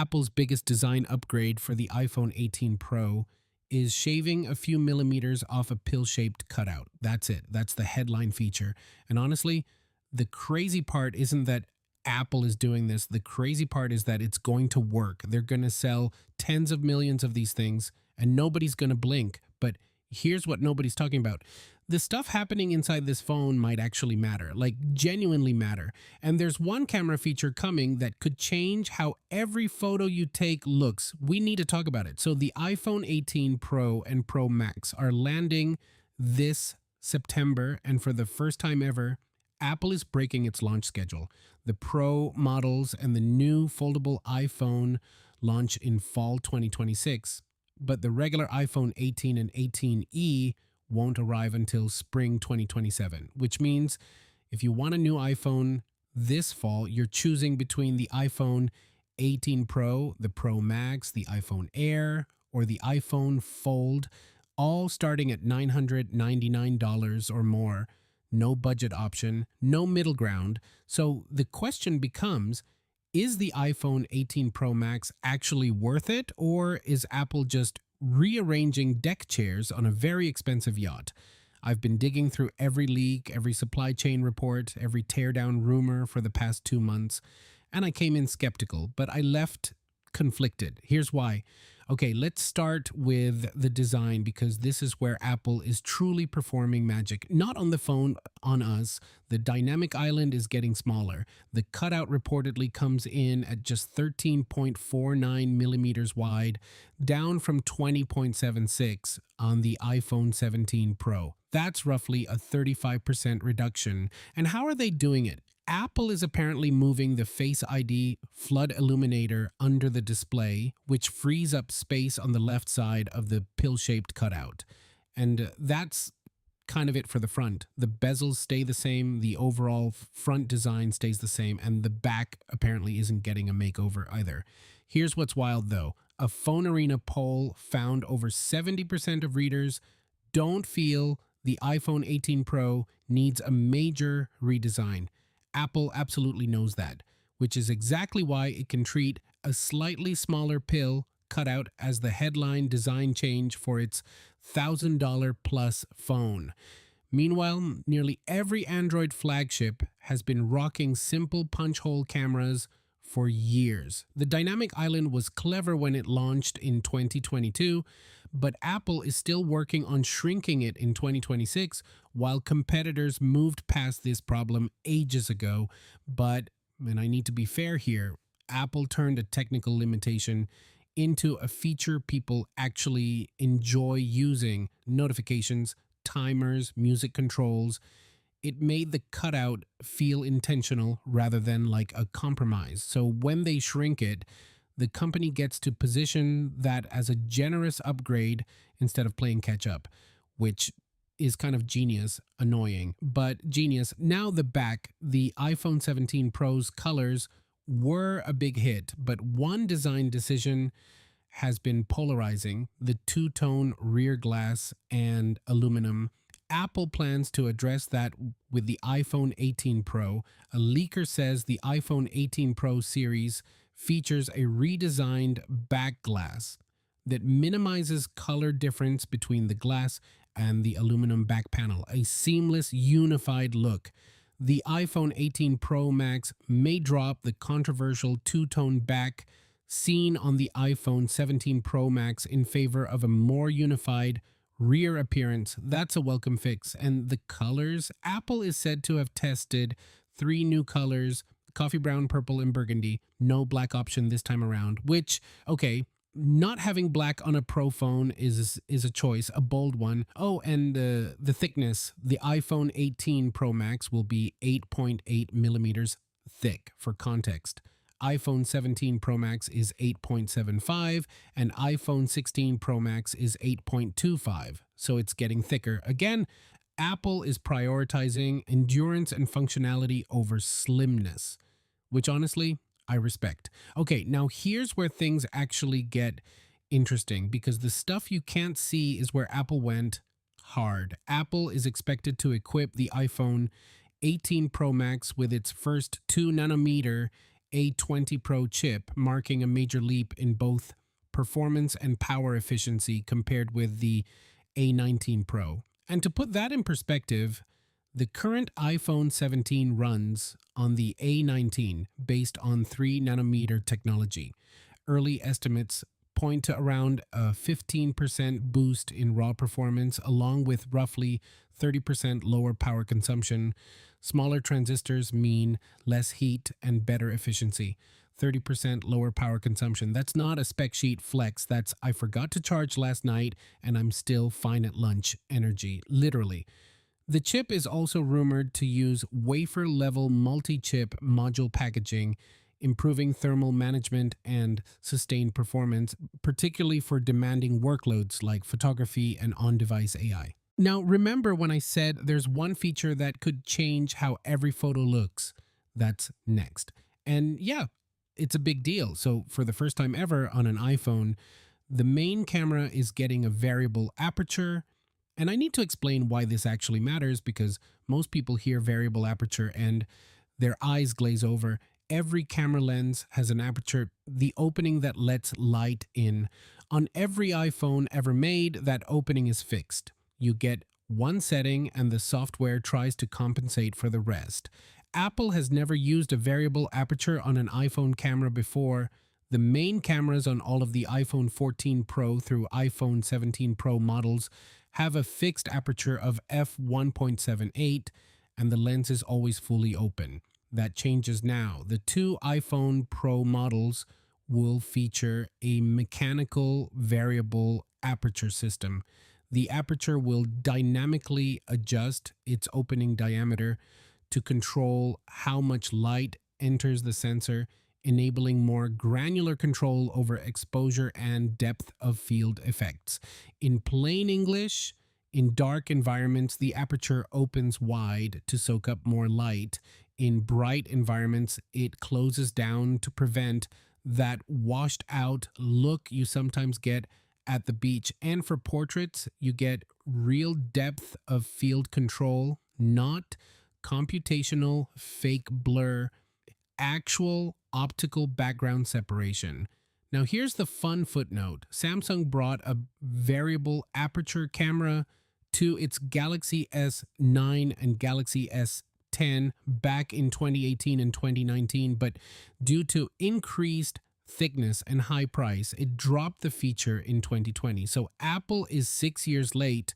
Apple's biggest design upgrade for the iPhone 18 Pro is shaving a few millimeters off a pill-shaped cutout. That's it. That's the headline feature. And honestly, the crazy part isn't that Apple is doing this. The crazy part is that it's going to work. They're going to sell tens of millions of these things and nobody's going to blink. But here's what nobody's talking about. The stuff happening inside this phone might actually matter, like genuinely matter. And there's one camera feature coming that could change how every photo you take looks. We need to talk about it. So the iPhone 18 Pro and Pro Max are landing this September, and for the first time ever, Apple is breaking its launch schedule. The Pro models and the new foldable iPhone launch in fall 2026, but the regular iPhone 18 and 18e won't arrive until spring 2027, which means if you want a new iPhone this fall, you're choosing between the iPhone 18 Pro, the Pro Max, the iPhone Air, or the iPhone Fold, all starting at $999 or more. No budget option, no middle ground. So the question becomes, is the iPhone 18 Pro Max actually worth it, or is Apple just rearranging deck chairs on a very expensive yacht? I've been digging through every leak, every supply chain report, every teardown rumor for the past 2 months, and I came in skeptical, but I left conflicted. Here's why. Okay, let's start with the design, because this is where Apple is truly performing magic. Not on the phone, on us. The dynamic island is getting smaller. The cutout reportedly comes in at just 13.49 millimeters wide, down from 20.76 on the iPhone 17 Pro. That's roughly a 35% reduction. And how are they doing it? Apple is apparently moving the Face ID flood illuminator under the display, which frees up space on the left side of the pill-shaped cutout. And that's kind of it for the front. The bezels stay the same, the overall front design stays the same, and the back apparently isn't getting a makeover either. Here's what's wild though. A Phone Arena poll found over 70% of readers don't feel the iPhone 18 Pro needs a major redesign. Apple absolutely knows that, which is exactly why it can treat a slightly smaller pill cutout as the headline design change for its $1,000 plus phone. Meanwhile, nearly every Android flagship has been rocking simple punch hole cameras for years. The dynamic island was clever when it launched in 2022, but Apple is still working on shrinking it in 2026, while competitors moved past this problem ages ago. But, and I need to be fair here, Apple turned a technical limitation into a feature people actually enjoy using: notifications, timers, music controls. It made the cutout feel intentional rather than like a compromise. So when they shrink it, the company gets to position that as a generous upgrade instead of playing catch up, which is kind of genius, annoying, but genius. Now the back, the iPhone 17 Pro's colors were a big hit, but one design decision has been polarizing: the two-tone rear glass and aluminum. Apple plans to address that with the iPhone 18 Pro. A leaker says the iPhone 18 Pro series features a redesigned back glass that minimizes color difference between the glass and the aluminum back panel, a seamless, unified look. The iPhone 18 Pro Max may drop the controversial two-tone back seen on the iPhone 17 Pro Max in favor of a more unified rear appearance. That's a welcome fix. And the colors, Apple is said to have tested 3 new colors: coffee brown, purple, and burgundy. No black option this time around, which, okay, not having black on a Pro phone is a choice, a bold one. Oh, and the thickness, the iPhone 18 Pro Max will be 8.8 millimeters thick. For context, iPhone 17 Pro Max is 8.75 and iPhone 16 Pro Max is 8.25. So it's getting thicker. Again, Apple is prioritizing endurance and functionality over slimness, which honestly, I respect. Okay, now here's where things actually get interesting, because the stuff you can't see is where Apple went hard. Apple is expected to equip the iPhone 18 Pro Max with its first 2 nanometer A20 Pro chip, marking a major leap in both performance and power efficiency compared with the A19 Pro. And to put that in perspective, the current iPhone 17 runs on the A19 based on 3 nanometer technology. Early estimates point to around a 15% boost in raw performance, along with roughly 30% lower power consumption. Smaller transistors mean less heat and better efficiency. 30% lower power consumption. That's not a spec sheet flex. That's I forgot to charge last night and I'm still fine at lunch energy, literally. The chip is also rumored to use wafer level multi chip module packaging, improving thermal management and sustained performance, particularly for demanding workloads like photography and on device AI. Now, remember when I said there's one feature that could change how every photo looks? That's next. And yeah, it's a big deal. So, for the first time ever on an iPhone, the main camera is getting a variable aperture. And I need to explain why this actually matters because most people hear variable aperture and their eyes glaze over. Every camera lens has an aperture, the opening that lets light in. On every iPhone ever made, that opening is fixed. You get one setting and the software tries to compensate for the rest. Apple has never used a variable aperture on an iPhone camera before. The main cameras on all of the iPhone 14 Pro through iPhone 17 Pro models have a fixed aperture of f1.78 and the lens is always fully open. That changes now. The two iPhone Pro models will feature a mechanical variable aperture system. The aperture will dynamically adjust its opening diameter to control how much light enters the sensor, enabling more granular control over exposure and depth of field effects. In plain English, in dark environments, the aperture opens wide to soak up more light. In bright environments, it closes down to prevent that washed out look you sometimes get at the beach. And for portraits, you get real depth of field control, not computational fake blur, actual optical background separation. Now, here's the fun footnote. Samsung brought a variable aperture camera to its Galaxy S9 and Galaxy S10 back in 2018 and 2019, but due to increased thickness and high price, it dropped the feature in 2020. So Apple is 6 years late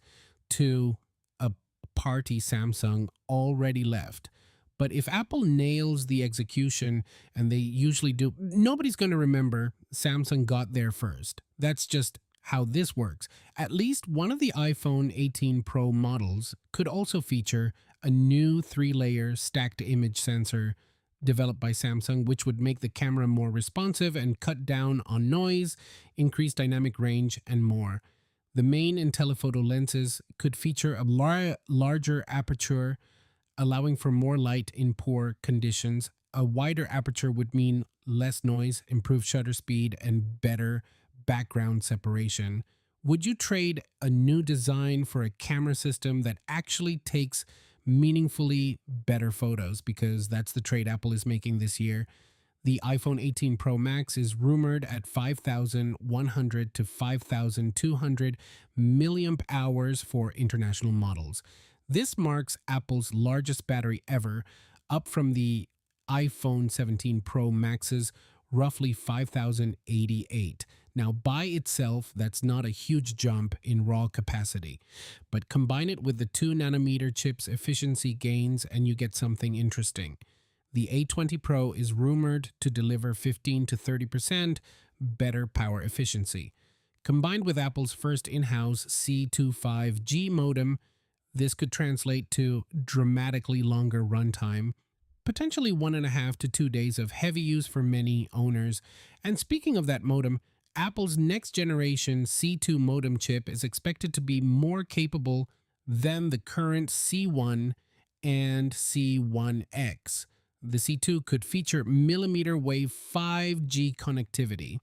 to a party Samsung already left. But if Apple nails the execution, and they usually do, nobody's going to remember Samsung got there first. That's just how this works. At least one of the iPhone 18 Pro models could also feature a new 3-layer stacked image sensor developed by Samsung, which would make the camera more responsive and cut down on noise, increase dynamic range, and more. The main and telephoto lenses could feature a larger aperture, allowing for more light in poor conditions. A wider aperture would mean less noise, improved shutter speed, and better background separation. Would you trade a new design for a camera system that actually takes meaningfully better photos? Because that's the trade Apple is making this year. The iPhone 18 Pro Max is rumored at 5,100 to 5,200 milliamp hours for international models. This marks Apple's largest battery ever, up from the iPhone 17 Pro Max's roughly 5,088. Now, by itself, that's not a huge jump in raw capacity, but combine it with the 2 nanometer chip's efficiency gains and you get something interesting. The A20 Pro is rumored to deliver 15 to 30% better power efficiency. Combined with Apple's first in-house C25G modem, this could translate to dramatically longer runtime, potentially 1.5 to 2 days of heavy use for many owners. And speaking of that modem, Apple's next generation C2 modem chip is expected to be more capable than the current C1 and C1X. The C2 could feature millimeter wave 5G connectivity.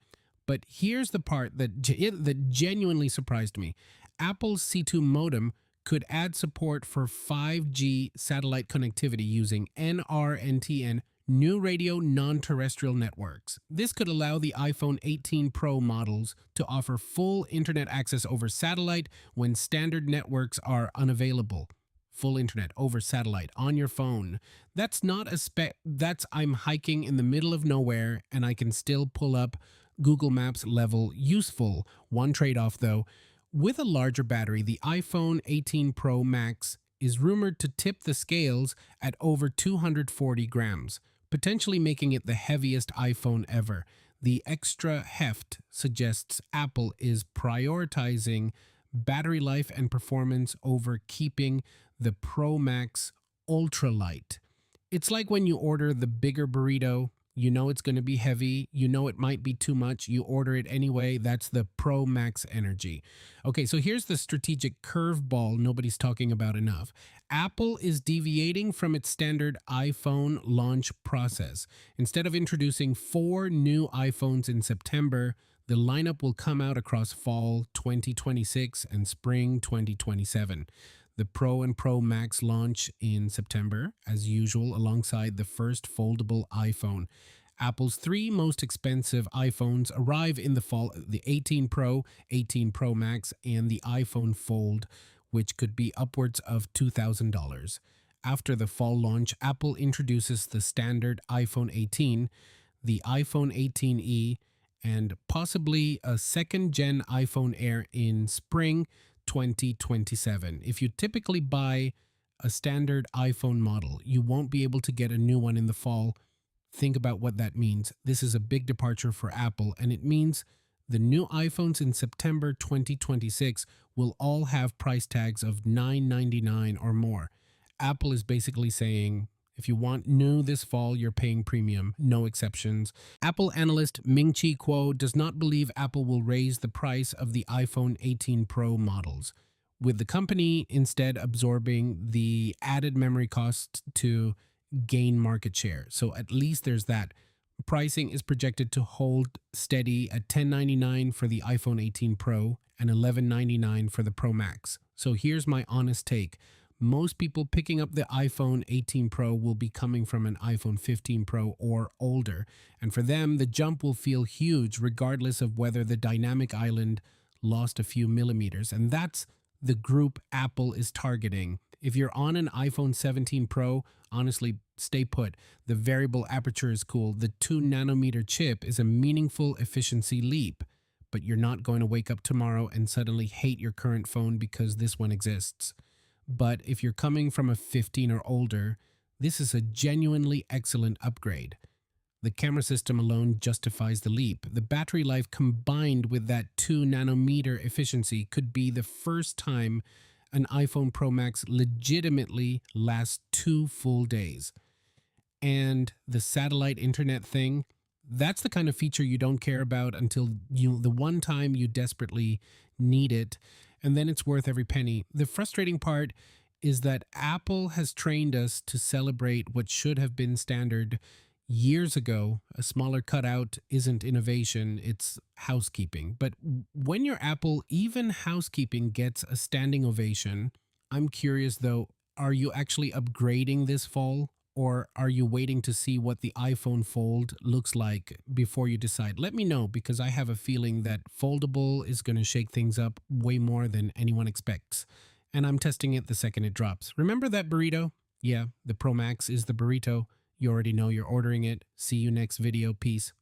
But here's the part that genuinely surprised me. Apple's C2 modem could add support for 5G satellite connectivity using NRNTN New radio non-terrestrial networks. This could allow the iPhone 18 Pro models to offer full internet access over satellite when standard networks are unavailable. Full internet over satellite on your phone. That's not a spec. That's I'm hiking in the middle of nowhere and I can still pull up Google Maps level useful. One trade-off though, with a larger battery, the iPhone 18 Pro Max is rumored to tip the scales at over 240 grams, potentially making it the heaviest iPhone ever. The extra heft suggests Apple is prioritizing battery life and performance over keeping the Pro Max ultralight. It's like when you order the bigger burrito, you know it's going to be heavy, you know it might be too much, you order it anyway. That's the Pro Max energy. Okay, so here's the strategic curveball nobody's talking about enough. Apple is deviating from its standard iPhone launch process. Instead of introducing 4 new iPhones in September, the lineup will come out across fall 2026 and spring 2027. The Pro and Pro Max launch in September, as usual, alongside the first foldable iPhone. Apple's 3 most expensive iPhones arrive in the fall: the 18 Pro, 18 Pro Max, and the iPhone Fold, which could be upwards of $2,000. After the fall launch, Apple introduces the standard iPhone 18, the iPhone 18e, and possibly a second-gen iPhone Air in spring 2027. If you typically buy a standard iPhone model, you won't be able to get a new one in the fall. Think about what that means. This is a big departure for Apple, and it means the new iPhones in September 2026 will all have price tags of $999 or more. Apple is basically saying, if you want new this fall, you're paying premium, no exceptions. Apple analyst Ming-Chi Kuo does not believe Apple will raise the price of the iPhone 18 Pro models, with the company instead absorbing the added memory costs to gain market share. So at least there's that. Pricing is projected to hold steady at $1099 for the iPhone 18 Pro and $1199 for the Pro Max. So here's my honest take. Most people picking up the iPhone 18 Pro will be coming from an iPhone 15 Pro or older, and for them, the jump will feel huge regardless of whether the dynamic island lost a few millimeters, and that's the group Apple is targeting. If you're on an iPhone 17 Pro, honestly, stay put. The variable aperture is cool. The 2 nanometer chip is a meaningful efficiency leap, but you're not going to wake up tomorrow and suddenly hate your current phone because this one exists. But if you're coming from a 15 or older, this is a genuinely excellent upgrade. The camera system alone justifies the leap. The battery life combined with that 2 nanometer efficiency could be the first time an iPhone Pro Max legitimately lasts 2 full days. And the satellite internet thing, that's the kind of feature you don't care about until the one time you desperately need it, and then it's worth every penny. The frustrating part is that Apple has trained us to celebrate what should have been standard years ago. A smaller cutout isn't innovation, it's housekeeping. But when you're Apple, even housekeeping gets a standing ovation. I'm curious though, are you actually upgrading this fall? Or are you waiting to see what the iPhone Fold looks like before you decide? Let me know, because I have a feeling that foldable is going to shake things up way more than anyone expects. And I'm testing it the second it drops. Remember that burrito? Yeah, the Pro Max is the burrito. You already know you're ordering it. See you next video. Peace.